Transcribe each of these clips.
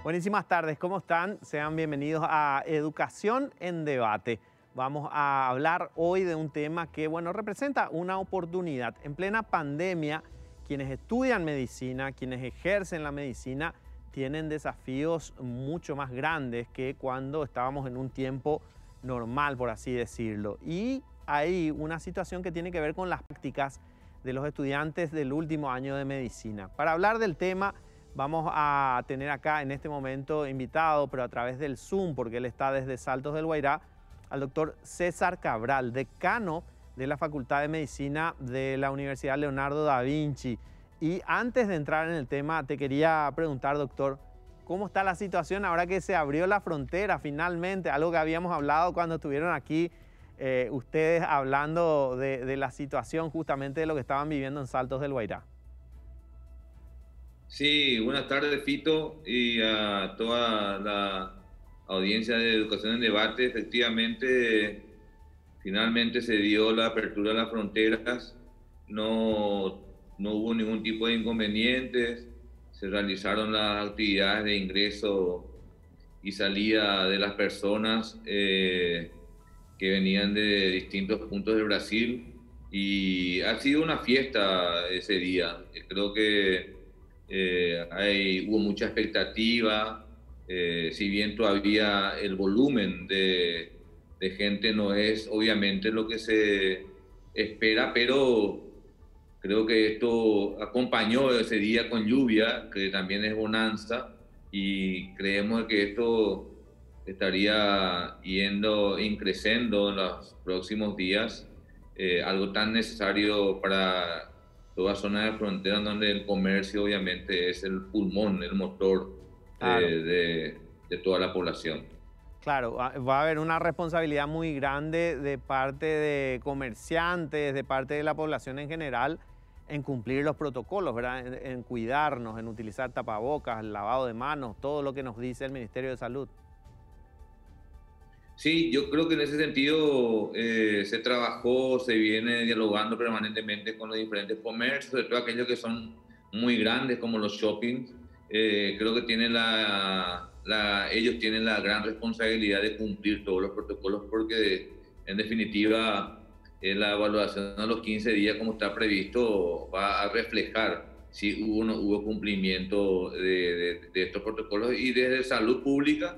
Buenísimas tardes, ¿cómo están? Sean bienvenidos a Educación en Debate. Vamos a hablar hoy de un tema que, bueno, representa una oportunidad. En plena pandemia, quienes estudian medicina, quienes ejercen la medicina, tienen desafíos mucho más grandes que cuando estábamos en un tiempo normal, por así decirlo. Y hay una situación que tiene que ver con las prácticas de los estudiantes del último año de medicina. Para hablar del tema, vamos a tener acá en este momento invitado, pero a través del Zoom, porque él está desde Saltos del Guairá, al doctor César Cabral, decano de la Facultad de Medicina de la Universidad Leonardo da Vinci. Y antes de entrar en el tema, te quería preguntar, doctor, ¿cómo está la situación ahora que se abrió la frontera finalmente? Algo que habíamos hablado cuando estuvieron aquí ustedes hablando de la situación justamente de lo que estaban viviendo en Saltos del Guairá. Sí, buenas tardes, Fito, y a toda la audiencia de Educación en Debate. Efectivamente, finalmente se dio la apertura de las fronteras, no hubo ningún tipo de inconvenientes, se realizaron las actividades de ingreso y salida de las personas que venían de distintos puntos de Brasil, y ha sido una fiesta ese día. Creo que hubo mucha expectativa, si bien todavía el volumen de gente no es obviamente lo que se espera, pero creo que esto acompañó ese día con lluvia, que también es bonanza, y creemos que esto estaría yendo, increciendo en los próximos días, algo tan necesario para toda zona de frontera donde el comercio obviamente es el pulmón, el motor Claro. de toda la población. Claro, va a haber una responsabilidad muy grande de parte de comerciantes, de parte de la población en general, en cumplir los protocolos, ¿verdad? En cuidarnos, en utilizar tapabocas, el lavado de manos, todo lo que nos dice el Ministerio de Salud. Sí, yo creo que en ese sentido se trabajó, se viene dialogando permanentemente con los diferentes comercios, sobre todo aquellos que son muy grandes como los shoppings. Creo que tienen ellos tienen la gran responsabilidad de cumplir todos los protocolos, porque en definitiva la evaluación a los 15 días, como está previsto, va a reflejar si hubo o no hubo cumplimiento de estos protocolos, y desde salud pública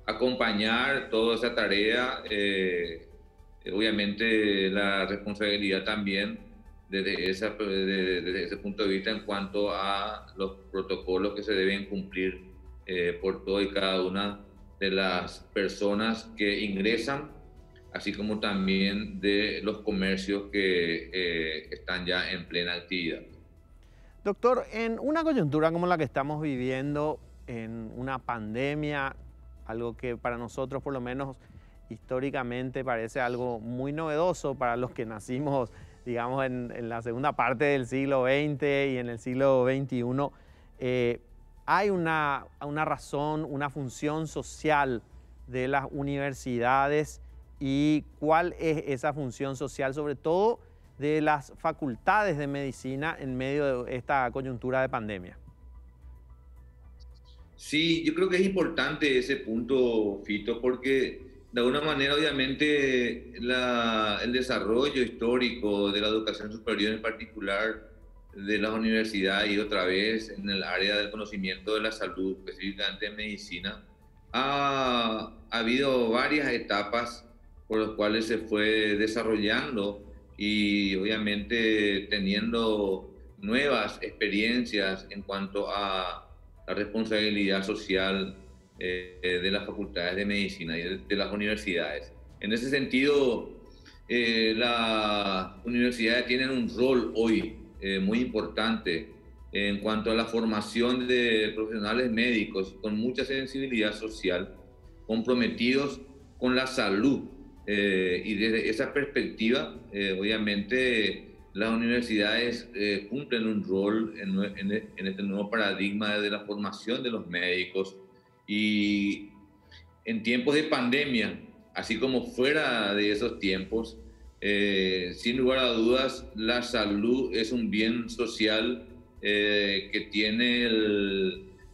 acompañar toda esa tarea. Obviamente la responsabilidad también desde ese punto de vista en cuanto a los protocolos que se deben cumplir por todo y cada una de las personas que ingresan, así como también de los comercios que están ya en plena actividad. Doctor, en una coyuntura como la que estamos viviendo, en una pandemia, algo que para nosotros por lo menos históricamente parece algo muy novedoso para los que nacimos, digamos, en la segunda parte del siglo XX y en el siglo XXI, hay una razón, una función social de las universidades. ¿Y cuál es esa función social, sobre todo de las facultades de medicina en medio de esta coyuntura de pandemia? Sí, yo creo que es importante ese punto, Fito, porque de alguna manera obviamente el desarrollo histórico de la educación superior, en particular de las universidades y otra vez en el área del conocimiento de la salud, específicamente en medicina, ha habido varias etapas por las cuales se fue desarrollando, y obviamente teniendo nuevas experiencias en cuanto a la responsabilidad social de las facultades de medicina y de las universidades. En ese sentido, las universidades tienen un rol hoy muy importante en cuanto a la formación de profesionales médicos con mucha sensibilidad social, comprometidos con la salud. Y desde esa perspectiva, obviamente, las universidades cumplen un rol en este nuevo paradigma de la formación de los médicos, y en tiempos de pandemia, así como fuera de esos tiempos, sin lugar a dudas, la salud es un bien social que tiene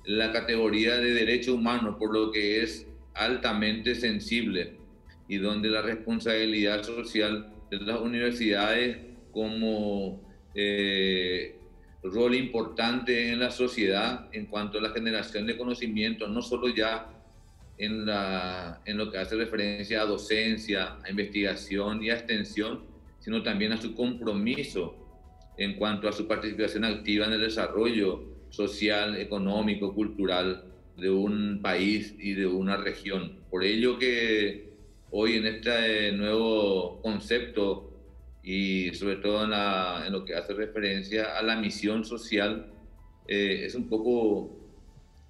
la categoría de derecho humano, por lo que es altamente sensible y donde la responsabilidad social de las universidades como rol importante en la sociedad en cuanto a la generación de conocimiento, no solo ya en lo que hace referencia a docencia, a investigación y a extensión, sino también a su compromiso en cuanto a su participación activa en el desarrollo social, económico, cultural de un país y de una región. Por ello que hoy en este nuevo concepto y sobre todo en lo que hace referencia a la misión social, es un poco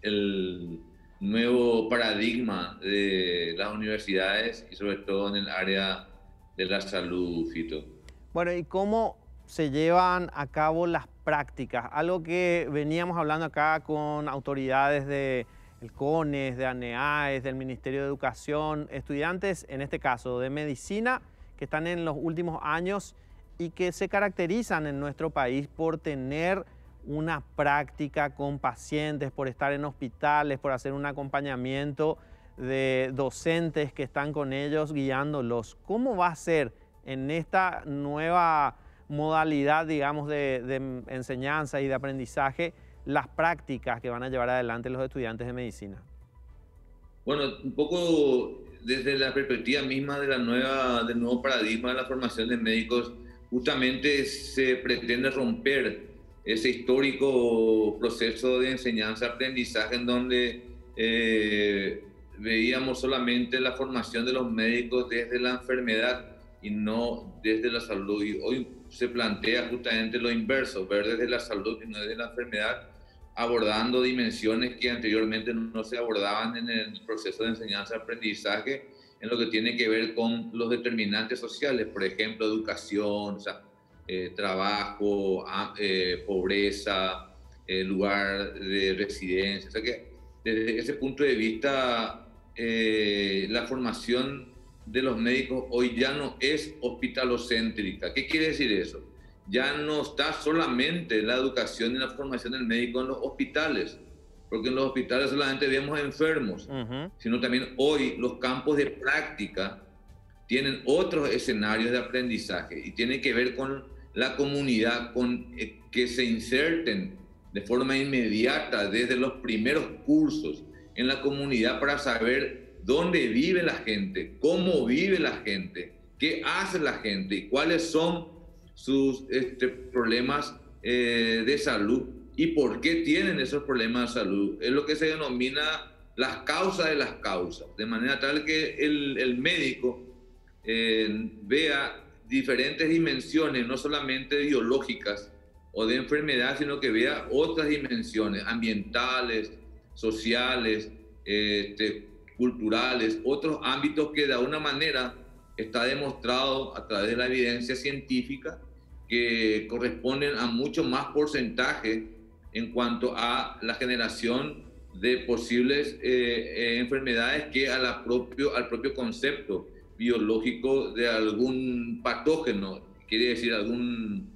el nuevo paradigma de las universidades y sobre todo en el área de la salud, Fito. Bueno, ¿y cómo se llevan a cabo las prácticas? Algo que veníamos hablando acá con autoridades del CONES, de ANEAES, del Ministerio de Educación, estudiantes, en este caso, de medicina, que están en los últimos años y que se caracterizan en nuestro país por tener una práctica con pacientes, por estar en hospitales, por hacer un acompañamiento de docentes que están con ellos guiándolos. ¿Cómo va a ser en esta nueva modalidad, digamos, de enseñanza y de aprendizaje las prácticas que van a llevar adelante los estudiantes de medicina? Bueno, un poco desde la perspectiva misma de del nuevo paradigma de la formación de médicos, justamente se pretende romper ese histórico proceso de enseñanza-aprendizaje en donde veíamos solamente la formación de los médicos desde la enfermedad y no desde la salud. Y hoy se plantea justamente lo inverso, ver desde la salud y no desde la enfermedad, abordando dimensiones que anteriormente no se abordaban en el proceso de enseñanza-aprendizaje, en lo que tiene que ver con los determinantes sociales, por ejemplo, educación, o sea, trabajo, pobreza, lugar de residencia. O sea que desde ese punto de vista, la formación de los médicos hoy ya no es hospitalocéntrica. ¿Qué quiere decir eso? Ya no está solamente la educación y la formación del médico en los hospitales, porque en los hospitales solamente vemos enfermos, sino también hoy los campos de práctica tienen otros escenarios de aprendizaje y tiene que ver con la comunidad, con que se inserten de forma inmediata desde los primeros cursos en la comunidad para saber dónde vive la gente, cómo vive la gente, qué hace la gente y cuáles son sus problemas de salud y por qué tienen esos problemas de salud. Es lo que se denomina las causas de las causas, de manera tal que el médico vea diferentes dimensiones, no solamente biológicas o de enfermedad, sino que vea otras dimensiones ambientales, sociales, culturales, otros ámbitos que de alguna manera está demostrado a través de la evidencia científica que corresponden a mucho más porcentaje en cuanto a la generación de posibles enfermedades que al propio concepto biológico de algún patógeno, quiere decir algún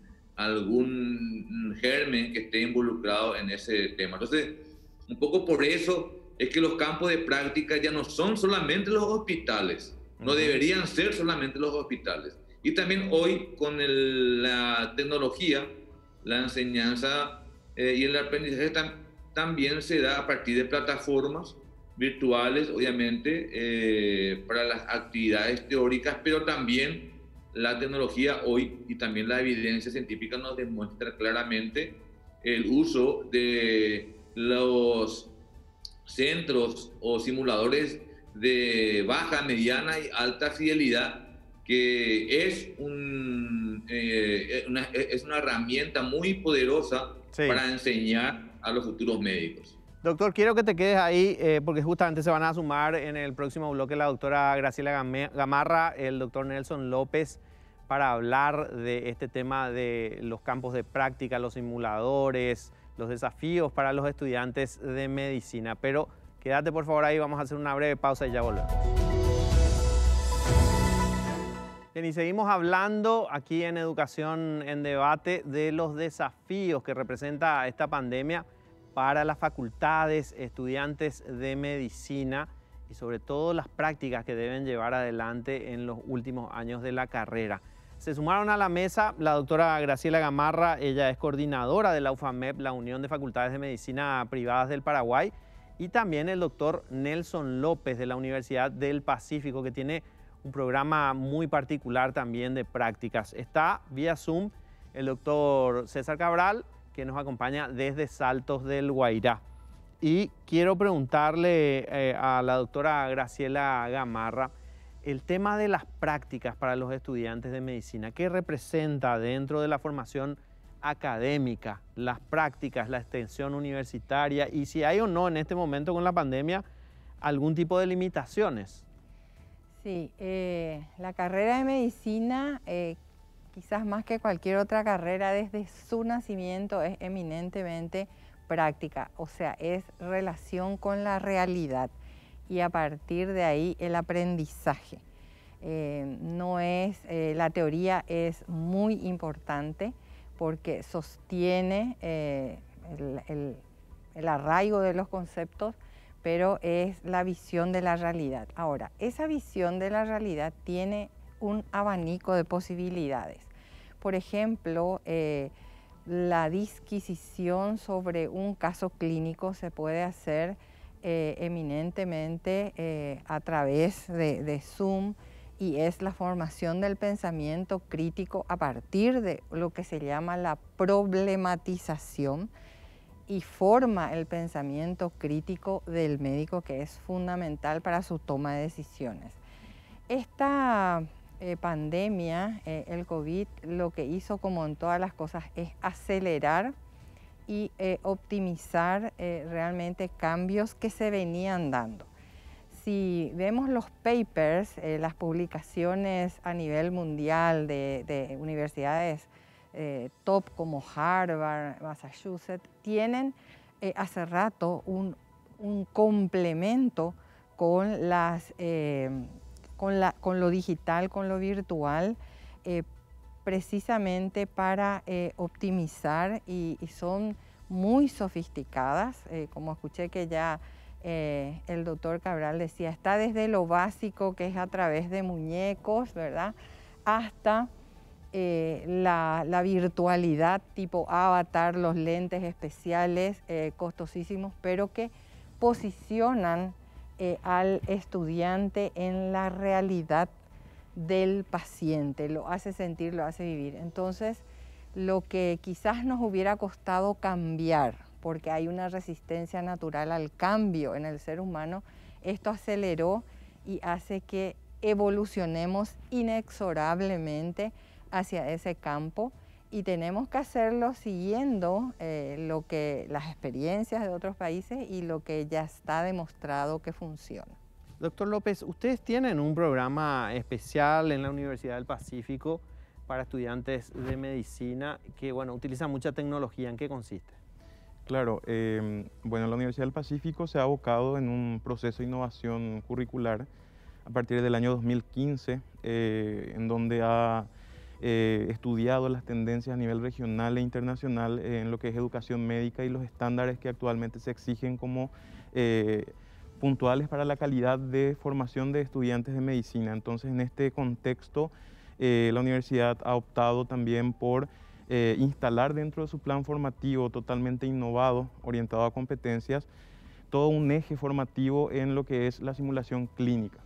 germen que esté involucrado en ese tema. Entonces, un poco por eso es que los campos de práctica ya no son solamente los hospitales, no deberían ser solamente los hospitales. Y también hoy con la tecnología, la enseñanza y el aprendizaje también se da a partir de plataformas virtuales, obviamente, para las actividades teóricas, pero también la tecnología hoy y también la evidencia científica nos demuestra claramente el uso de los centros o simuladores de baja, mediana y alta fidelidad, que es una herramienta muy poderosa para enseñar a los futuros médicos. Doctor, quiero que te quedes ahí porque justamente se van a sumar en el próximo bloque la doctora Graciela Gamarra, el doctor Nelson López, para hablar de este tema de los campos de práctica, los simuladores, los desafíos para los estudiantes de medicina. Pero quédate por favor ahí, vamos a hacer una breve pausa y ya volvemos. Bien, y seguimos hablando aquí en Educación en Debate de los desafíos que representa esta pandemia para las facultades, estudiantes de medicina y sobre todo las prácticas que deben llevar adelante en los últimos años de la carrera. Se sumaron a la mesa la doctora Graciela Gamarra, ella es coordinadora de la UFAMEP, la Unión de Facultades de Medicina Privadas del Paraguay, y también el doctor Nelson López de la Universidad del Pacífico, que tiene un programa muy particular también de prácticas. Está vía Zoom el doctor César Cabral, que nos acompaña desde Saltos del Guairá. Y quiero preguntarle a la doctora Graciela Gamarra el tema de las prácticas para los estudiantes de medicina. ¿Qué representa dentro de la formación académica, las prácticas, la extensión universitaria y si hay o no en este momento con la pandemia algún tipo de limitaciones? Sí, la carrera de medicina, quizás más que cualquier otra carrera, desde su nacimiento es eminentemente práctica, o sea, es relación con la realidad y a partir de ahí el aprendizaje. La teoría es muy importante porque sostiene el arraigo de los conceptos, pero es la visión de la realidad. Ahora, esa visión de la realidad tiene un abanico de posibilidades. Por ejemplo, la disquisición sobre un caso clínico se puede hacer eminentemente a través de Zoom, y es la formación del pensamiento crítico a partir de lo que se llama la problematización, y forma el pensamiento crítico del médico, que es fundamental para su toma de decisiones. Esta pandemia, el COVID, lo que hizo, como en todas las cosas, es acelerar y optimizar realmente cambios que se venían dando. Si vemos los papers, las publicaciones a nivel mundial de universidades top como Harvard, Massachusetts, tienen hace rato un complemento con, con lo digital, con lo virtual, precisamente para optimizar, y son muy sofisticadas, como escuché que ya el doctor Cabral decía, está desde lo básico, que es a través de muñecos, ¿verdad?, hasta la virtualidad tipo avatar, los lentes especiales costosísimos, pero que posicionan al estudiante en la realidad del paciente, lo hace sentir, lo hace vivir. Entonces, lo que quizás nos hubiera costado cambiar, porque hay una resistencia natural al cambio en el ser humano, esto aceleró y hace que evolucionemos inexorablemente hacia ese campo, y tenemos que hacerlo siguiendo las experiencias de otros países y lo que ya está demostrado que funciona. Doctor López, ustedes tienen un programa especial en la Universidad del Pacífico para estudiantes de medicina que, bueno, utiliza mucha tecnología. ¿En qué consiste? Claro, bueno, la Universidad del Pacífico se ha abocado en un proceso de innovación curricular a partir del año 2015, en donde ha estudiado las tendencias a nivel regional e internacional en lo que es educación médica y los estándares que actualmente se exigen como puntuales para la calidad de formación de estudiantes de medicina. Entonces, en este contexto, la universidad ha optado también por instalar dentro de su plan formativo totalmente innovado, orientado a competencias, todo un eje formativo en lo que es la simulación clínica.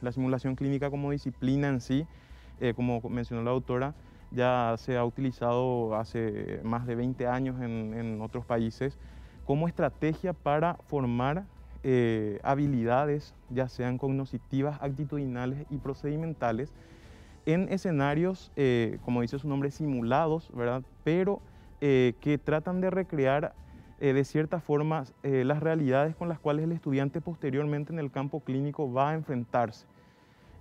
La simulación clínica como disciplina en sí, como mencionó la doctora, ya se ha utilizado hace más de 20 años en otros países como estrategia para formar habilidades, ya sean cognitivas, actitudinales y procedimentales, en escenarios, como dice su nombre, simulados, ¿verdad?, pero que tratan de recrear de cierta forma las realidades con las cuales el estudiante posteriormente en el campo clínico va a enfrentarse.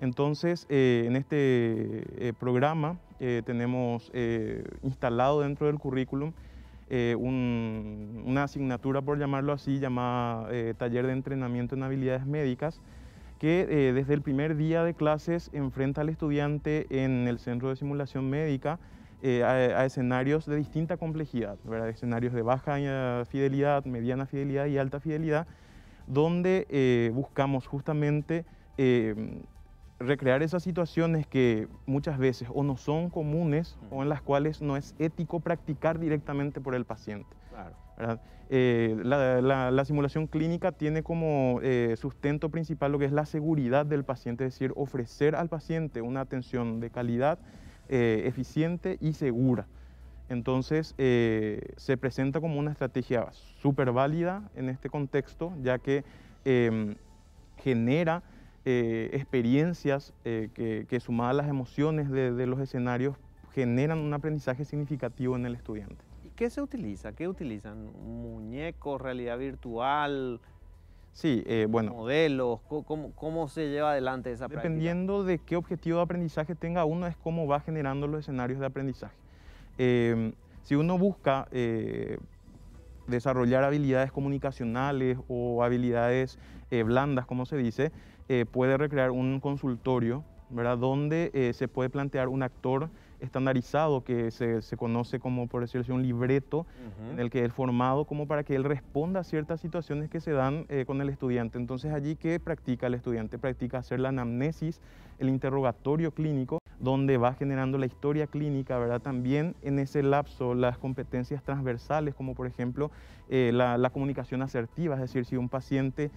Entonces, en este programa tenemos instalado dentro del currículum una asignatura, por llamarlo así, llamada Taller de Entrenamiento en Habilidades Médicas, que desde el primer día de clases enfrenta al estudiante en el centro de simulación médica a escenarios de distinta complejidad, ¿verdad? Escenarios de baja fidelidad, mediana fidelidad y alta fidelidad, donde buscamos justamente recrear esas situaciones que muchas veces o no son comunes o en las cuales no es ético practicar directamente por el paciente. Claro. ¿Verdad? La simulación clínica tiene como sustento principal lo que es la seguridad del paciente, es decir, ofrecer al paciente una atención de calidad, eficiente y segura. Entonces, se presenta como una estrategia súper válida en este contexto, ya que genera experiencias que sumadas a las emociones de los escenarios generan un aprendizaje significativo en el estudiante. ¿Qué se utiliza? ¿Qué utilizan? ¿Muñecos, realidad virtual? Sí, bueno. ¿Modelos? ¿Cómo se lleva adelante esa práctica? Dependiendo de qué objetivo de aprendizaje tenga uno, es cómo va generando los escenarios de aprendizaje. Si uno busca desarrollar habilidades comunicacionales o habilidades blandas, como se dice, puede recrear un consultorio, ¿verdad? Donde se puede plantear un actor estandarizado que se conoce como, por decirlo así, un libreto en el que es formado como para que él responda a ciertas situaciones que se dan con el estudiante. Entonces allí, ¿qué practica el estudiante? Practica hacer la anamnesis, el interrogatorio clínico, donde va generando la historia clínica, ¿verdad? También en ese lapso las competencias transversales, como por ejemplo la comunicación asertiva, es decir, si un paciente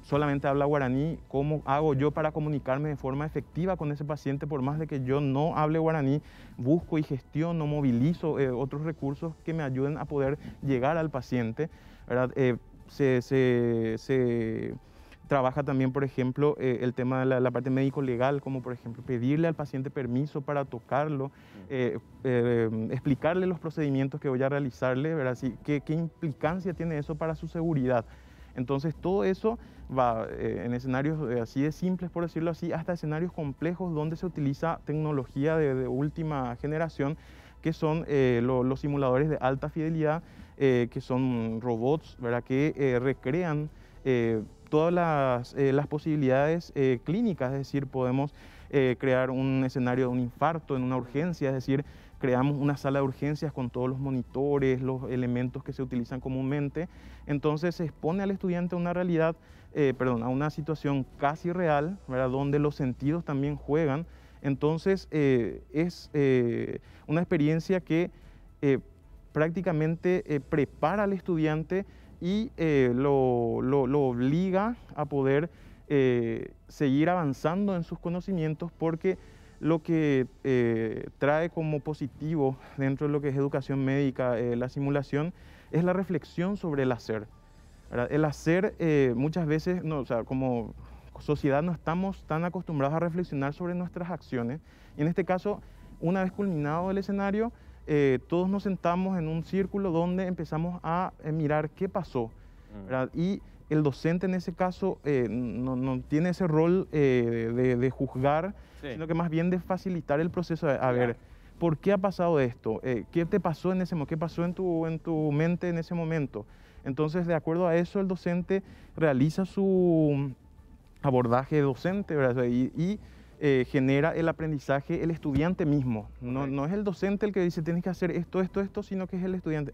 solamente habla guaraní, ¿cómo hago yo para comunicarme de forma efectiva con ese paciente? Por más de que yo no hable guaraní, busco y gestiono, movilizo otros recursos que me ayuden a poder llegar al paciente, ¿verdad? Se trabaja también, por ejemplo, el tema de la parte médico-legal, como por ejemplo pedirle al paciente permiso para tocarlo, explicarle los procedimientos que voy a realizarle, ¿verdad? ¿Qué implicancia tiene eso para su seguridad? Entonces todo eso va en escenarios así de simples, por decirlo así, hasta escenarios complejos donde se utiliza tecnología de última generación, que son los simuladores de alta fidelidad, que son robots, ¿verdad? Que recrean todas las posibilidades clínicas, es decir, podemos crear un escenario de un infarto en una urgencia, es decir, creamos una sala de urgencias con todos los monitores, los elementos que se utilizan comúnmente. Entonces se expone al estudiante a una realidad, a una situación casi real, ¿verdad? Donde los sentidos también juegan. Entonces es una experiencia que prácticamente prepara al estudiante y lo obliga a poder seguir avanzando en sus conocimientos, porque lo que trae como positivo dentro de lo que es educación médica, la simulación, es la reflexión sobre el hacer, ¿verdad? El hacer muchas veces, no, o sea, como sociedad no estamos tan acostumbrados a reflexionar sobre nuestras acciones, y en este caso, una vez culminado el escenario, todos nos sentamos en un círculo donde empezamos a mirar qué pasó, ¿verdad? Y el docente en ese caso no tiene ese rol de juzgar, sí, sino que más bien de facilitar el proceso. A ver, ¿por qué ha pasado esto? ¿Qué te pasó en ese momento? ¿Qué pasó en tu mente en ese momento? Entonces, de acuerdo a eso, el docente realiza su abordaje docente, ¿verdad? Y genera el aprendizaje el estudiante mismo. No es el docente el que dice tienes que hacer esto, sino que es el estudiante.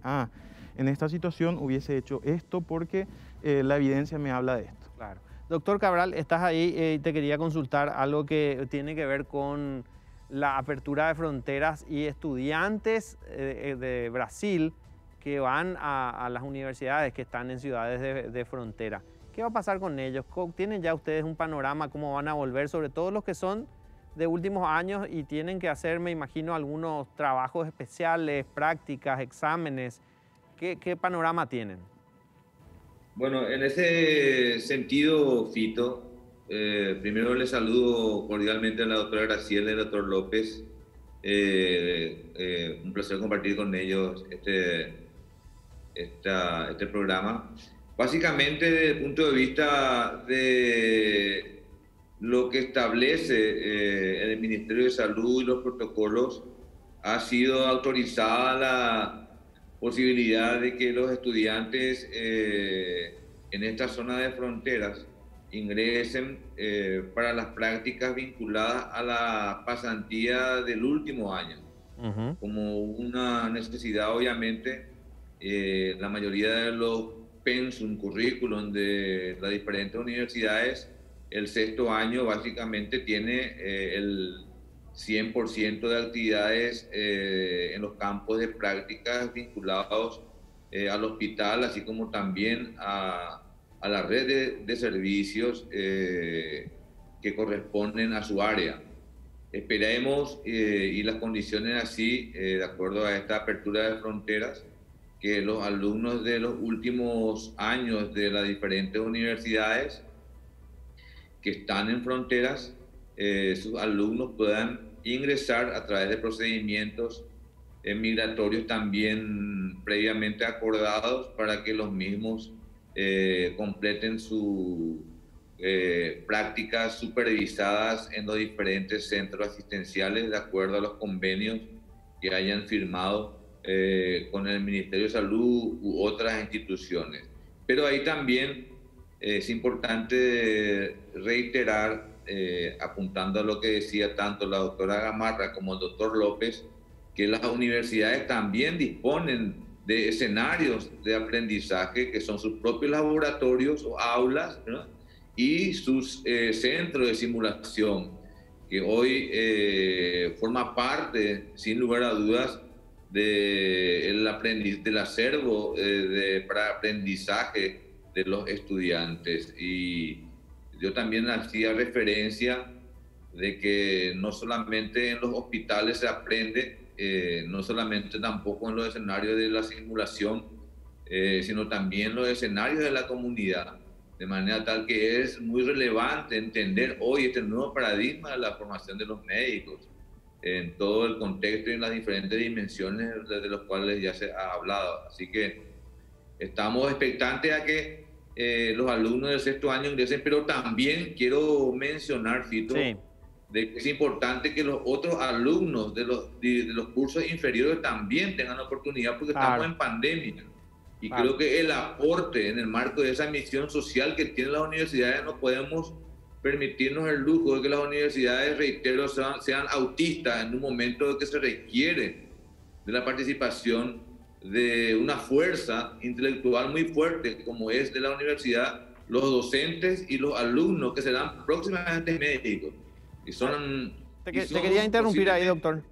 En esta situación hubiese hecho esto porque la evidencia me habla de esto. Claro. Doctor Cabral, estás ahí y te quería consultar algo que tiene que ver con la apertura de fronteras y estudiantes de Brasil que van a las universidades que están en ciudades de frontera. ¿Qué va a pasar con ellos? ¿Tienen ya ustedes un panorama cómo van a volver? Sobre todo los que son de últimos años y tienen que hacer, me imagino, algunos trabajos especiales, prácticas, exámenes. ¿Qué panorama tienen? Bueno, en ese sentido, Fito, primero le saludo cordialmente a la doctora Graciela y al doctor López. Un placer compartir con ellos este programa. Básicamente, desde el punto de vista de lo que establece el Ministerio de Salud y los protocolos, ha sido autorizada la posibilidad de que los estudiantes en esta zona de fronteras ingresen para las prácticas vinculadas a la pasantía del último año. como una necesidad, obviamente. La mayoría de los pensum, currículum de las diferentes universidades, el sexto año básicamente tiene el 100% de actividades en los campos de prácticas vinculados al hospital, así como también a la red de servicios que corresponden a su área. Esperemos, y las condiciones así, de acuerdo a esta apertura de fronteras, que los alumnos de los últimos años de las diferentes universidades que están en fronteras, sus alumnos puedan ingresar a través de procedimientos migratorios también previamente acordados para que los mismos completen sus prácticas supervisadas en los diferentes centros asistenciales de acuerdo a los convenios que hayan firmado con el Ministerio de Salud u otras instituciones. Pero ahí también es importante reiterar, apuntando a lo que decía tanto la doctora Gamarra como el doctor López, que las universidades también disponen de escenarios de aprendizaje que son sus propios laboratorios o aulas, ¿no? Y sus centros de simulación, que hoy forma parte, sin lugar a dudas, del acervo para aprendizaje de los estudiantes. Y yo también hacía referencia de que no solamente en los hospitales se aprende, no solamente tampoco en los escenarios de la simulación, sino también en los escenarios de la comunidad, de manera tal que es muy relevante entender hoy este nuevo paradigma de la formación de los médicos en todo el contexto y en las diferentes dimensiones de los cuales ya se ha hablado. Así que estamos expectantes a que los alumnos del sexto año ingresen, pero también quiero mencionar, Fito, Sí, de que es importante que los otros alumnos de los cursos inferiores también tengan oportunidad, porque claro, estamos en pandemia. Y claro. creo que el aporte en el marco de esa misión social que tienen las universidades, no podemos permitirnos el lujo de que las universidades, reitero, sean autistas en un momento de que se requiere de la participación de una fuerza intelectual muy fuerte como es de la universidad, los docentes y los alumnos que serán próximamente médicos. Y son, Te quería interrumpir ahí, doctor.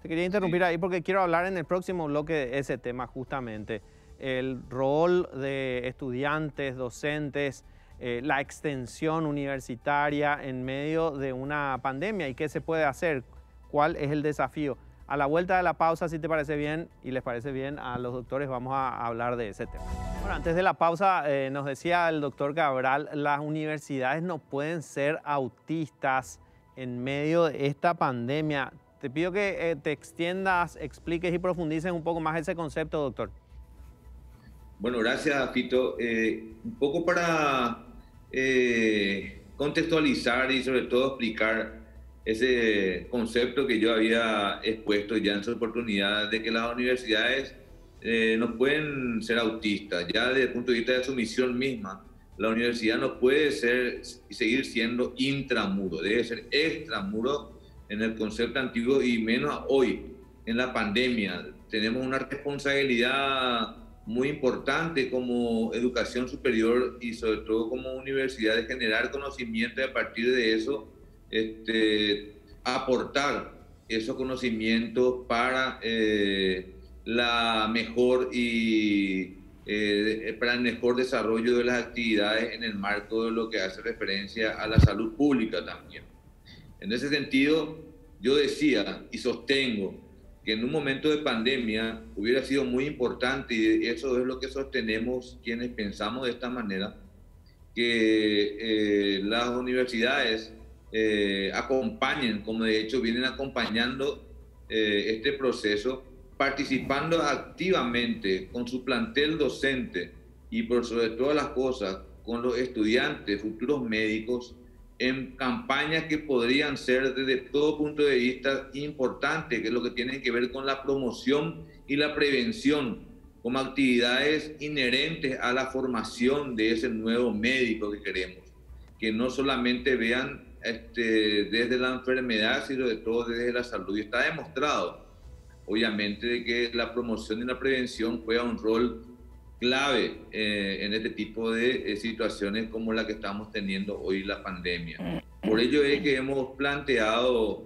Te quería interrumpir Sí. ahí porque quiero hablar en el próximo bloque de ese tema justamente. El rol de estudiantes, docentes, la extensión universitaria en medio de una pandemia y qué se puede hacer, cuál es el desafío. A la vuelta de la pausa, si te parece bien y les parece bien a los doctores, vamos a hablar de ese tema. Bueno, antes de la pausa nos decía el doctor Cabral, las universidades no pueden ser autistas en medio de esta pandemia. Te pido que te extiendas, expliques y profundices un poco más ese concepto, doctor. Bueno, gracias, Fito. Un poco para contextualizar y sobre todo explicar ese concepto que yo había expuesto ya en su oportunidad de que las universidades no pueden ser autistas. Ya desde el punto de vista de su misión misma, la universidad no puede ser y seguir siendo intramuro, debe ser extramuro en el concepto antiguo y menos hoy, en la pandemia. Tenemos una responsabilidad muy importante como educación superior y sobre todo como universidad de generar conocimiento y a partir de eso aportar esos conocimientos para la mejor y para el mejor desarrollo de las actividades en el marco de lo que hace referencia a la salud pública también. En ese sentido, yo decía y sostengo que en un momento de pandemia hubiera sido muy importante, y eso es lo que sostenemos quienes pensamos de esta manera, que las universidades acompañen, como de hecho vienen acompañando este proceso, participando activamente con su plantel docente y por sobre todas las cosas con los estudiantes, futuros médicos, en campañas que podrían ser desde todo punto de vista importantes, que es lo que tienen que ver con la promoción y la prevención, como actividades inherentes a la formación de ese nuevo médico que queremos, que no solamente vean desde la enfermedad, sino de todo desde la salud. Y está demostrado obviamente, de que la promoción y la prevención juega un rol clave en este tipo de situaciones como la que estamos teniendo hoy, la pandemia. Por ello es que hemos planteado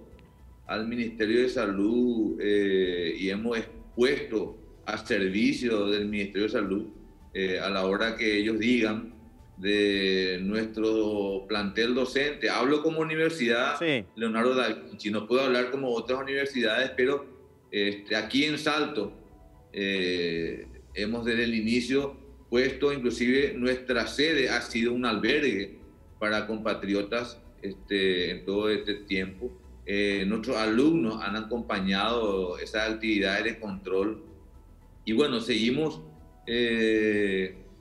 al Ministerio de Salud y hemos expuesto a servicio del Ministerio de Salud a la hora que ellos digan de nuestro plantel docente. Hablo como universidad, sí. Leonardo da Vinci, no puedo hablar como otras universidades, pero aquí en Salto hemos desde el inicio puesto, inclusive nuestra sede ha sido un albergue para compatriotas en todo este tiempo. Nuestros alumnos han acompañado esas actividades de control y bueno, seguimos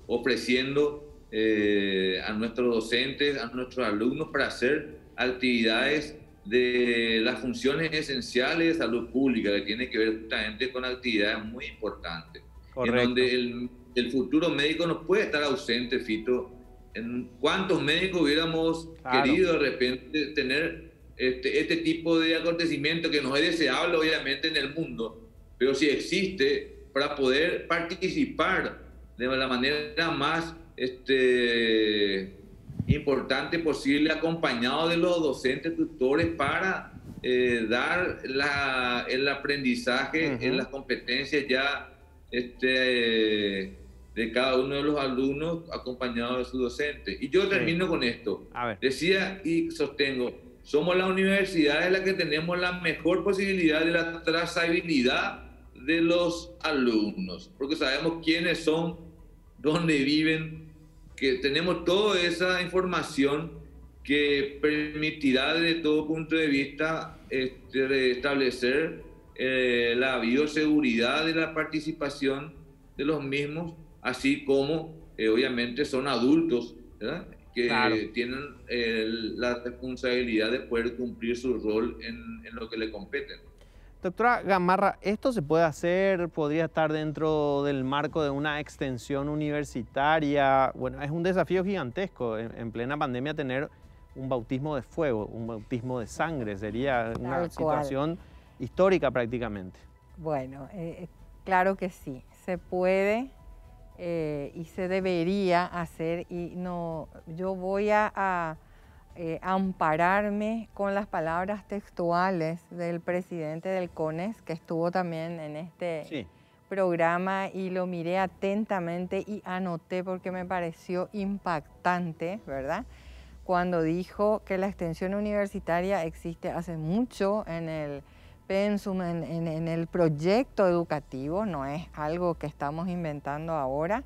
ofreciendo a nuestros docentes, a nuestros alumnos para hacer actividades de las funciones esenciales de salud pública, que tiene que ver justamente con actividades muy importantes. Correcto. En donde el futuro médico no puede estar ausente, Fito. ¿En cuántos médicos hubiéramos querido de repente tener este tipo de acontecimiento que no es deseable obviamente en el mundo, pero si existe, para poder participar de la manera más importante posible, acompañado de los docentes tutores para dar el aprendizaje en las competencias ya de cada uno de los alumnos acompañado de su docente. Y yo termino con esto. Decía y sostengo, somos la universidad en la que tenemos la mejor posibilidad de la trazabilidad de los alumnos, porque sabemos quiénes son, dónde viven, que tenemos toda esa información que permitirá desde todo punto de vista establecer la bioseguridad de la participación de los mismos, así como obviamente son adultos, ¿verdad?, que tienen la responsabilidad de poder cumplir su rol en lo que le compete. Doctora Gamarra, ¿esto se puede hacer? ¿Podría estar dentro del marco de una extensión universitaria? Bueno, es un desafío gigantesco en plena pandemia tener un bautismo de fuego, un bautismo de sangre. Sería una situación histórica prácticamente. Bueno, claro que sí, se puede y se debería hacer, y no, yo voy a ampararme con las palabras textuales del presidente del CONES, que estuvo también en este programa, y lo miré atentamente y anoté porque me pareció impactante, ¿verdad?, cuando dijo que la extensión universitaria existe hace mucho en el pensum, en el proyecto educativo, no es algo que estamos inventando ahora,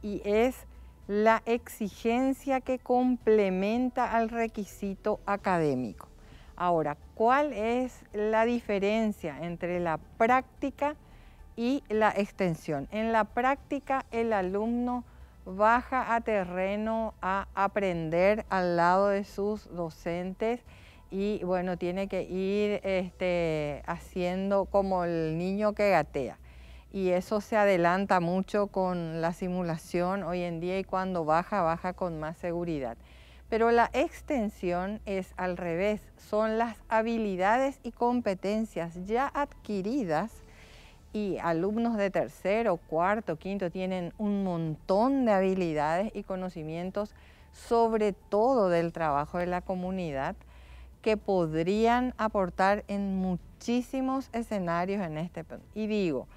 y es la exigencia que complementa al requisito académico. Ahora, ¿cuál es la diferencia entre la práctica y la extensión? En la práctica, el alumno baja a terreno a aprender al lado de sus docentes y, bueno, tiene que ir haciendo como el niño que gatea. Y eso se adelanta mucho con la simulación hoy en día, y cuando baja con más seguridad. Pero la extensión es al revés, son las habilidades y competencias ya adquiridas, y alumnos de tercero, cuarto, quinto tienen un montón de habilidades y conocimientos, sobre todo del trabajo de la comunidad, que podrían aportar en muchísimos escenarios en este punto. Y digo,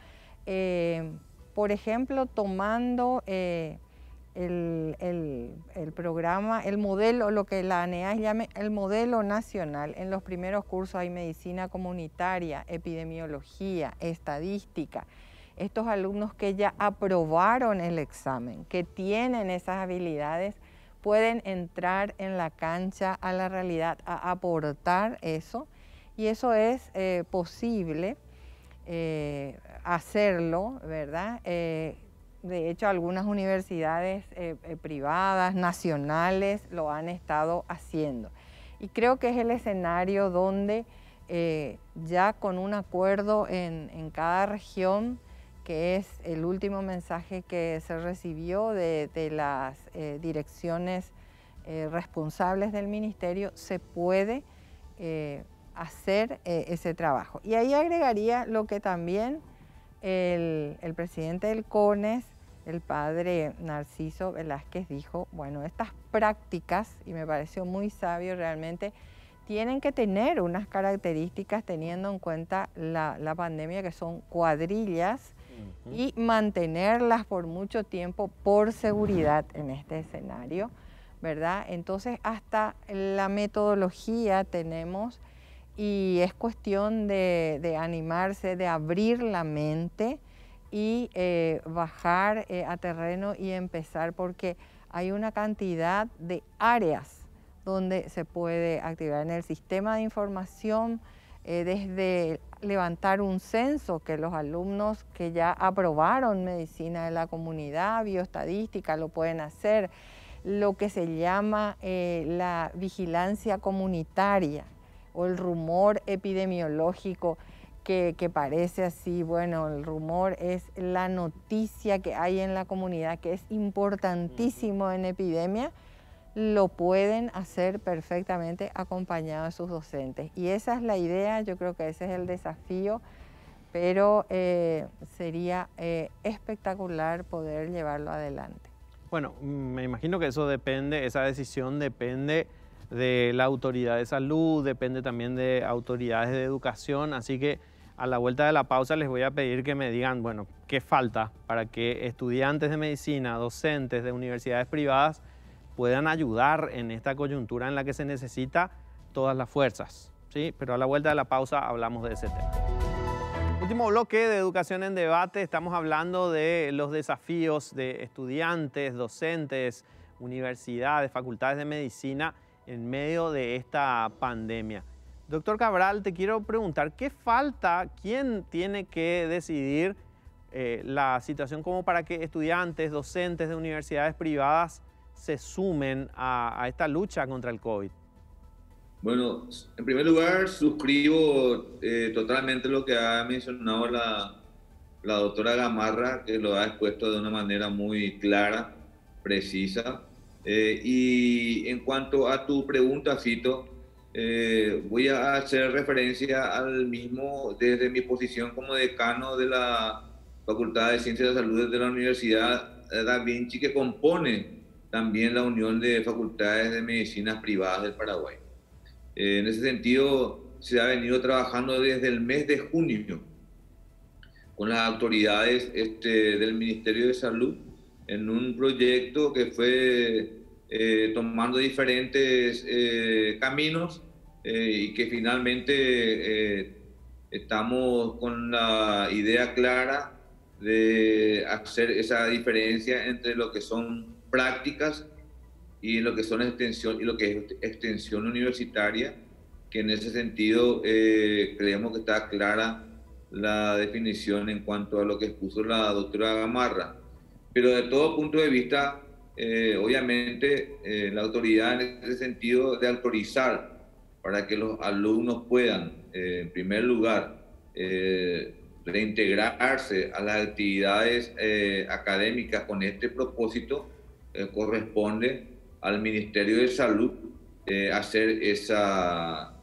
por ejemplo, tomando el programa, el modelo, lo que la ANEAS llama el modelo nacional. En los primeros cursos hay medicina comunitaria, epidemiología, estadística. Estos alumnos que ya aprobaron el examen, que tienen esas habilidades, pueden entrar en la cancha a la realidad, a aportar eso, y eso es posible hacerlo, ¿verdad? De hecho, algunas universidades privadas, nacionales, lo han estado haciendo. Y creo que es el escenario donde ya con un acuerdo en cada región, que es el último mensaje que se recibió de las direcciones responsables del ministerio, se puede hacer ese trabajo. Y ahí agregaría lo que también el presidente del CONES, el padre Narciso Velázquez, dijo, bueno, estas prácticas, y me pareció muy sabio realmente, tienen que tener unas características teniendo en cuenta la pandemia, que son cuadrillas, y mantenerlas por mucho tiempo por seguridad en este escenario, ¿verdad? Entonces hasta la metodología tenemos y es cuestión de animarse, de abrir la mente y bajar a terreno y empezar, porque hay una cantidad de áreas donde se puede activar en el sistema de información, desde levantar un censo, que los alumnos que ya aprobaron medicina de la comunidad, bioestadística, lo pueden hacer, lo que se llama la vigilancia comunitaria o el rumor epidemiológico, que parece así, bueno, el rumor es la noticia que hay en la comunidad, que es importantísimo en epidemia, lo pueden hacer perfectamente acompañados de sus docentes. Y esa es la idea, yo creo que ese es el desafío, pero sería espectacular poder llevarlo adelante. Bueno, me imagino que eso depende, esa decisión depende de la autoridad de salud, depende también de autoridades de educación, así que a la vuelta de la pausa les voy a pedir que me digan, bueno, qué falta para que estudiantes de medicina, docentes de universidades privadas puedan ayudar en esta coyuntura en la que se necesita todas las fuerzas, ¿sí? Pero a la vuelta de la pausa hablamos de ese tema. Último bloque de Educación en Debate, estamos hablando de los desafíos de estudiantes, docentes, universidades, facultades de medicina en medio de esta pandemia. Doctor Cabral, te quiero preguntar, ¿qué falta? ¿Quién tiene que decidir la situación como para que estudiantes, docentes de universidades privadas se sumen a esta lucha contra el COVID? Bueno, en primer lugar, suscribo totalmente lo que ha mencionado la doctora Gamarra, que lo ha expuesto de una manera muy clara, precisa. Y en cuanto a tu pregunta, Fito, voy a hacer referencia al mismo desde mi posición como decano de la Facultad de Ciencias de la Salud de la Universidad Da Vinci, que compone también la Unión de Facultades de Medicinas Privadas del Paraguay. En ese sentido, se ha venido trabajando desde el mes de junio con las autoridades del Ministerio de Salud en un proyecto que fue tomando diferentes caminos y que finalmente estamos con la idea clara de hacer esa diferencia entre lo que son prácticas y lo que son extensión y lo que es extensión universitaria, que en ese sentido creemos que está clara la definición en cuanto a lo que expuso la doctora Gamarra. Pero de todo punto de vista, obviamente la autoridad en ese sentido de autorizar para que los alumnos puedan, en primer lugar, reintegrarse a las actividades académicas con este propósito, corresponde al Ministerio de Salud hacer esa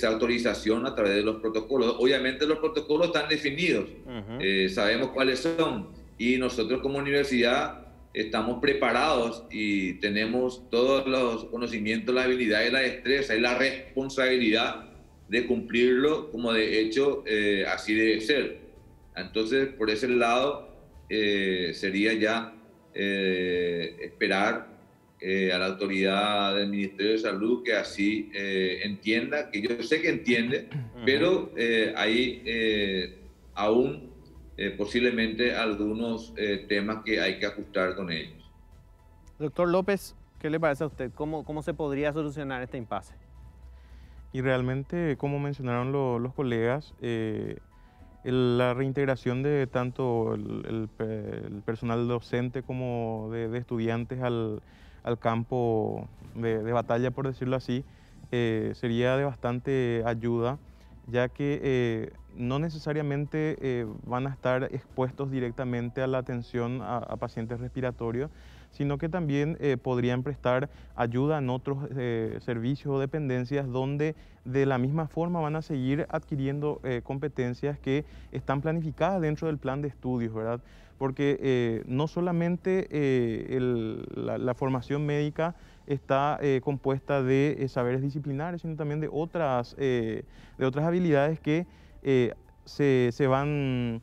autorización a través de los protocolos. Obviamente los protocolos están definidos, sabemos cuáles son, y nosotros como universidad estamos preparados y tenemos todos los conocimientos, la habilidad y la destreza y la responsabilidad de cumplirlo, como de hecho así debe ser. Entonces, por ese lado, sería ya esperar a la autoridad del Ministerio de Salud que así entienda, que yo sé que entiende, pero hay aún posiblemente algunos temas que hay que ajustar con ellos. Doctor López, ¿qué le parece a usted? ¿Cómo se podría solucionar este impasse? Y realmente, como mencionaron los colegas, la reintegración de tanto el personal docente como de estudiantes al campo de batalla, por decirlo así, sería de bastante ayuda, ya que no necesariamente van a estar expuestos directamente a la atención a pacientes respiratorios, sino que también podrían prestar ayuda en otros servicios o dependencias donde de la misma forma van a seguir adquiriendo competencias que están planificadas dentro del plan de estudios, ¿verdad? Porque no solamente la formación médica está compuesta de saberes disciplinares, sino también de otras habilidades que se van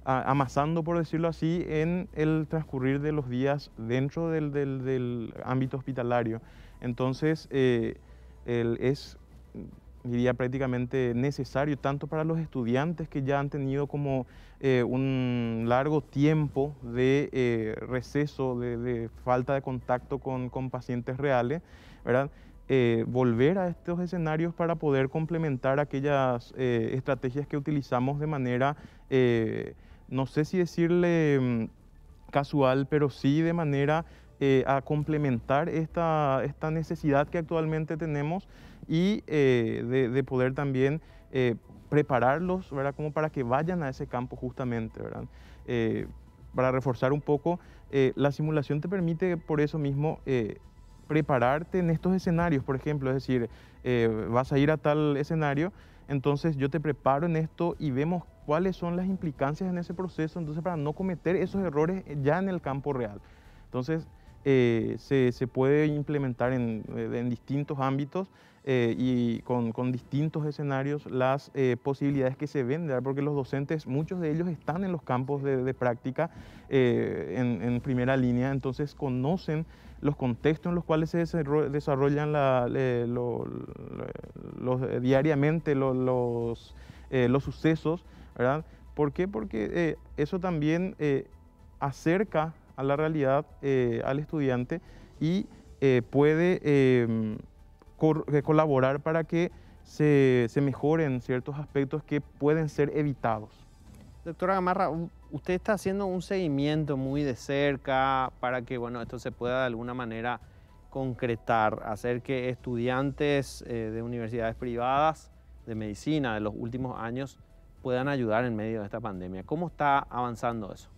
amasando, por decirlo así, en el transcurrir de los días dentro del ámbito hospitalario. Entonces, es, diría, prácticamente necesario tanto para los estudiantes que ya han tenido como un largo tiempo de receso, de falta de contacto con pacientes reales, ¿verdad? Volver a estos escenarios para poder complementar aquellas estrategias que utilizamos de manera, no sé si decirle casual, pero sí de manera a complementar esta necesidad que actualmente tenemos y de poder también prepararlos, ¿verdad? Como para que vayan a ese campo justamente, ¿verdad? Para reforzar un poco, la simulación te permite por eso mismo prepararte en estos escenarios, por ejemplo, es decir, vas a ir a tal escenario, entonces yo te preparo en esto y vemos cuáles son las implicancias en ese proceso, entonces para no cometer esos errores ya en el campo real. Entonces se puede implementar en distintos ámbitos y con distintos escenarios las posibilidades que se ven, ¿verdad? Porque los docentes, muchos de ellos están en los campos de práctica en primera línea, entonces conocen los contextos en los cuales se desarrollan diariamente los sucesos, ¿verdad? ¿Por qué? Porque eso también acerca a la realidad al estudiante y puede colaborar para que se mejoren ciertos aspectos que pueden ser evitados. Doctora Gamarra, usted está haciendo un seguimiento muy de cerca para que, bueno, esto se pueda de alguna manera concretar, hacer que estudiantes de universidades privadas de medicina de los últimos años puedan ayudar en medio de esta pandemia. ¿Cómo está avanzando eso?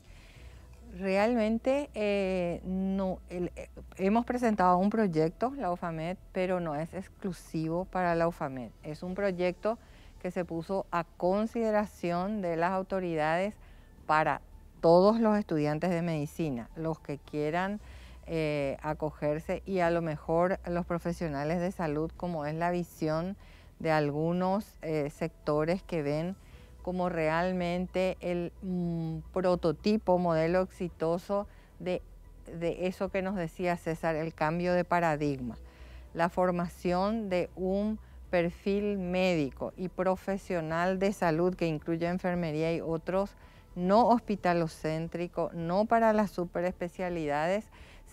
Realmente hemos presentado un proyecto, la UFAMED, pero no es exclusivo para la UFAMED. Es un proyecto que se puso a consideración de las autoridades para todos los estudiantes de medicina, los que quieran acogerse y a lo mejor los profesionales de salud, como es la visión de algunos sectores que ven como realmente el prototipo, modelo exitoso de eso que nos decía César, el cambio de paradigma, la formación de un perfil médico y profesional de salud que incluye enfermería y otros, no hospitalocéntrico, no para las superespecialidades,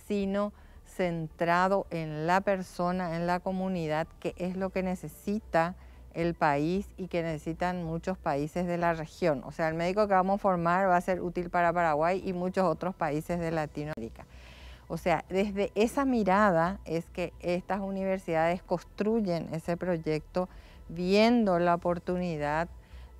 sino centrado en la persona, en la comunidad, que es lo que necesita el país y que necesitan muchos países de la región. O sea, el médico que vamos a formar va a ser útil para Paraguay y muchos otros países de Latinoamérica. O sea, desde esa mirada es que estas universidades construyen ese proyecto viendo la oportunidad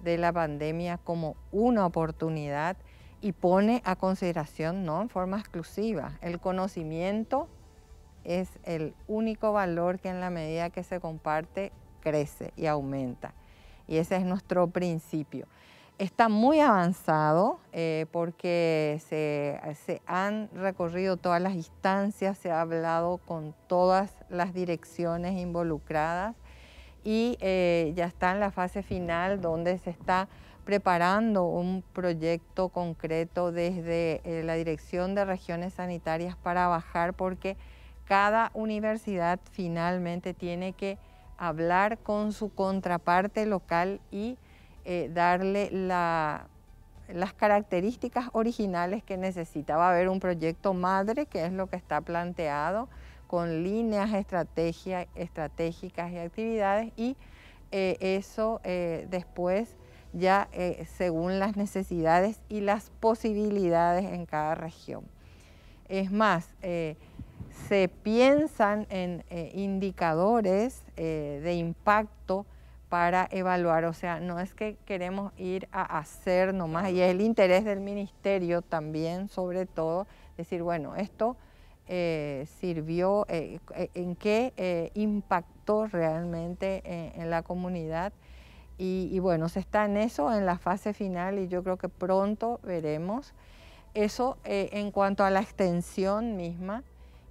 de la pandemia como una oportunidad y pone a consideración, no en forma exclusiva, el conocimiento es el único valor que en la medida que se comparte crece y aumenta. Y ese es nuestro principio. Está muy avanzado porque se han recorrido todas las instancias, se ha hablado con todas las direcciones involucradas y ya está en la fase final donde se está preparando un proyecto concreto desde la Dirección de Regiones Sanitarias para bajar, porque cada universidad finalmente tiene que hablar con su contraparte local y darle las características originales que necesita. Va a haber un proyecto madre, que es lo que está planteado, con líneas estratégicas y actividades, y eso después ya según las necesidades y las posibilidades en cada región. Es más, se piensan en indicadores de impacto para evaluar, o sea, no es que queremos ir a hacer nomás, y es el interés del ministerio también, sobre todo, decir, bueno, esto sirvió, en qué impactó realmente en la comunidad. Y bueno, se está en eso, en la fase final, y yo creo que pronto veremos eso en cuanto a la extensión misma,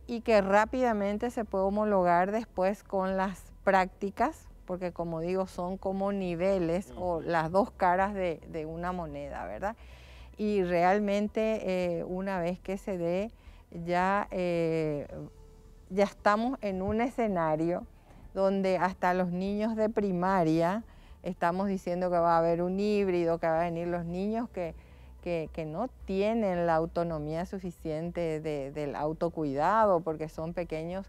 y que rápidamente se puede homologar después con las prácticas, porque como digo, son como niveles o las dos caras de una moneda, ¿verdad? Y realmente una vez que se dé, ya estamos en un escenario donde hasta los niños de primaria estamos diciendo que va a haber un híbrido, que van a venir los niños que no tienen la autonomía suficiente del autocuidado, porque son pequeños,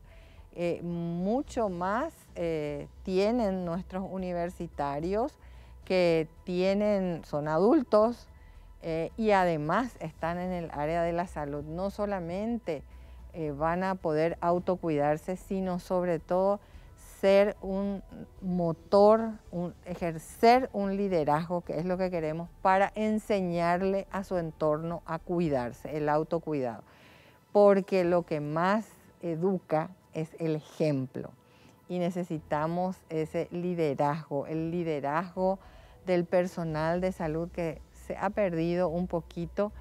mucho más tienen nuestros universitarios que son adultos y además están en el área de la salud. No solamente van a poder autocuidarse, sino sobre todo ser un motor, ejercer un liderazgo, que es lo que queremos, para enseñarle a su entorno a cuidarse, el autocuidado. Porque lo que más educa es el ejemplo y necesitamos ese liderazgo, el liderazgo del personal de salud que se ha perdido un poquito,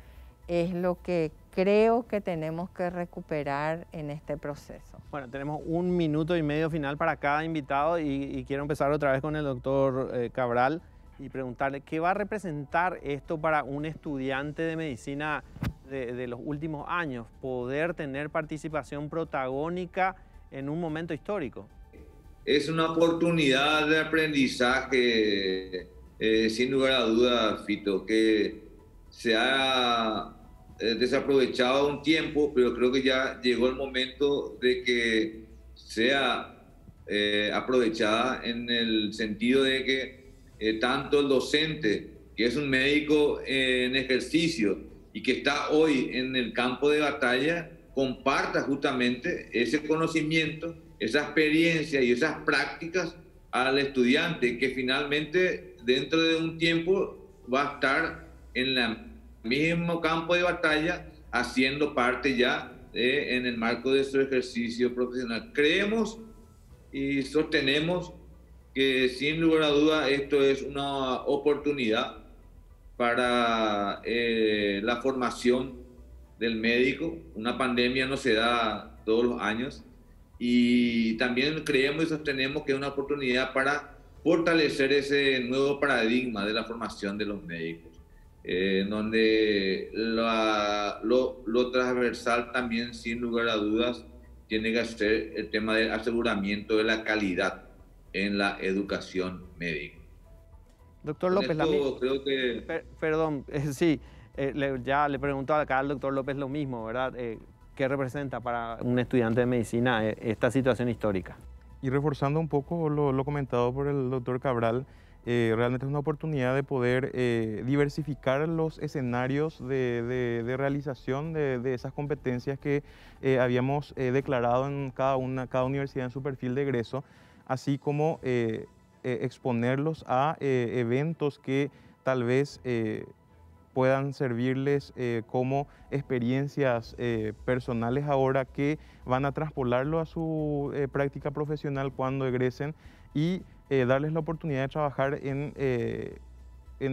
es lo que creo que tenemos que recuperar en este proceso. Bueno, tenemos 1 minuto y medio final para cada invitado y quiero empezar otra vez con el doctor Cabral y preguntarle qué va a representar esto para un estudiante de medicina de los últimos años, poder tener participación protagónica en un momento histórico. Es una oportunidad de aprendizaje, sin lugar a dudas, Fito, que se ha desaprovechado un tiempo, pero creo que ya llegó el momento de que sea aprovechada, en el sentido de que tanto el docente, que es un médico en ejercicio y que está hoy en el campo de batalla, comparta justamente ese conocimiento, esa experiencia y esas prácticas al estudiante, que finalmente dentro de un tiempo va a estar en el mismo campo de batalla, haciendo parte ya en el marco de su ejercicio profesional. Creemos y sostenemos que sin lugar a duda esto es una oportunidad para la formación del médico. Una pandemia no se da todos los años, y también creemos y sostenemos que es una oportunidad para fortalecer ese nuevo paradigma de la formación de los médicos, donde lo transversal también, sin lugar a dudas, tiene que ser el tema del aseguramiento de la calidad en la educación médica. Doctor López, creo que... Perdón, sí, ya le pregunto acá al doctor López lo mismo, ¿verdad? ¿Qué representa para un estudiante de medicina esta situación histórica? Y reforzando un poco lo comentado por el doctor Cabral, realmente es una oportunidad de poder diversificar los escenarios de realización de esas competencias que habíamos declarado en cada universidad en su perfil de egreso, así como exponerlos a eventos que tal vez puedan servirles como experiencias personales ahora, que van a traspolarlo a su práctica profesional cuando egresen, y darles la oportunidad de trabajar en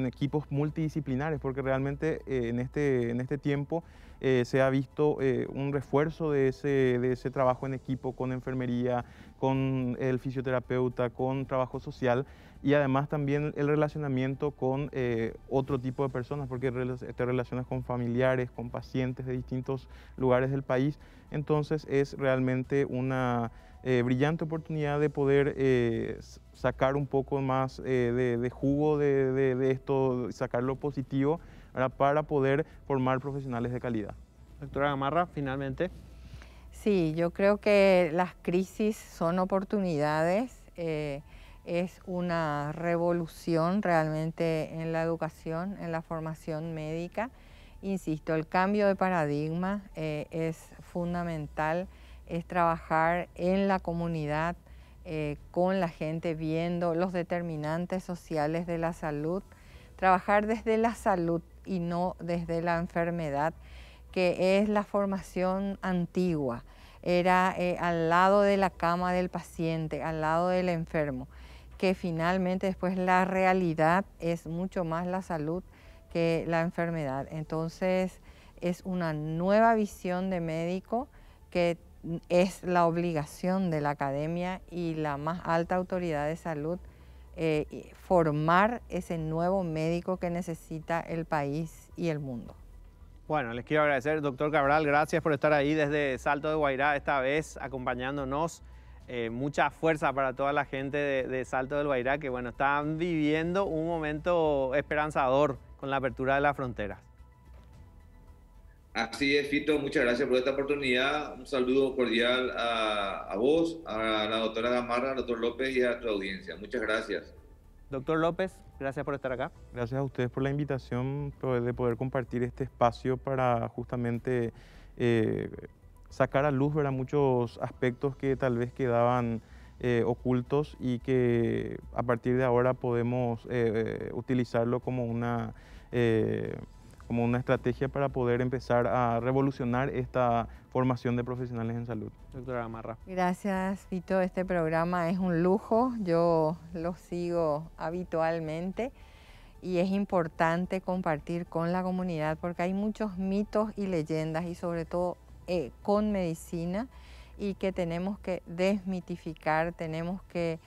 equipos multidisciplinares, porque realmente en este tiempo se ha visto un refuerzo de ese trabajo en equipo con enfermería, con el fisioterapeuta, con trabajo social, y además también el relacionamiento con otro tipo de personas, porque te relacionas con familiares, con pacientes de distintos lugares del país. Entonces es realmente una brillante oportunidad de poder sacar un poco más de jugo de esto, sacar lo positivo, ¿verdad?, para poder formar profesionales de calidad. Doctora Gamarra, finalmente. Sí, yo creo que las crisis son oportunidades. Es una revolución realmente en la educación, en la formación médica. Insisto, el cambio de paradigma es fundamental, es trabajar en la comunidad, con la gente, viendo los determinantes sociales de la salud, trabajar desde la salud y no desde la enfermedad. que es la formación antigua. Era al lado de la cama del paciente, al lado del enfermo, que finalmente después la realidad es mucho más la salud que la enfermedad. Entonces es una nueva visión de médico que es la obligación de la academia y la más alta autoridad de salud, formar ese nuevo médico que necesita el país y el mundo. Bueno, les quiero agradecer, doctor Cabral, gracias por estar ahí desde Salto de Guairá esta vez acompañándonos. Mucha fuerza para toda la gente de Salto del Guairá que bueno, están viviendo un momento esperanzador con la apertura de las fronteras. Así es, Fito, muchas gracias por esta oportunidad. Un saludo cordial a vos, a la doctora Gamarra, al doctor López y a tu audiencia. Muchas gracias. Doctor López, gracias por estar acá. Gracias a ustedes por la invitación de poder compartir este espacio para justamente sacar a luz, ¿verdad?, muchos aspectos que tal vez quedaban ocultos y que a partir de ahora podemos utilizarlo como una estrategia para poder empezar a revolucionar esta formación de profesionales en salud. Doctora Gamarra. Gracias, Fito. Este programa es un lujo. Yo lo sigo habitualmente y es importante compartir con la comunidad porque hay muchos mitos y leyendas y sobre todo con medicina y que tenemos que desmitificar, tenemos que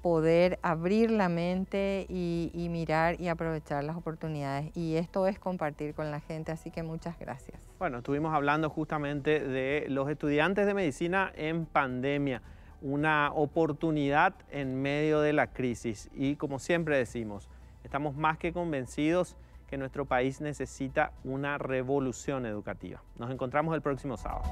poder abrir la mente y mirar y aprovechar las oportunidades. Y esto es compartir con la gente, así que muchas gracias. Bueno, estuvimos hablando justamente de los estudiantes de medicina en pandemia, una oportunidad en medio de la crisis. Y como siempre decimos, estamos más que convencidos que nuestro país necesita una revolución educativa. Nos encontramos el próximo sábado.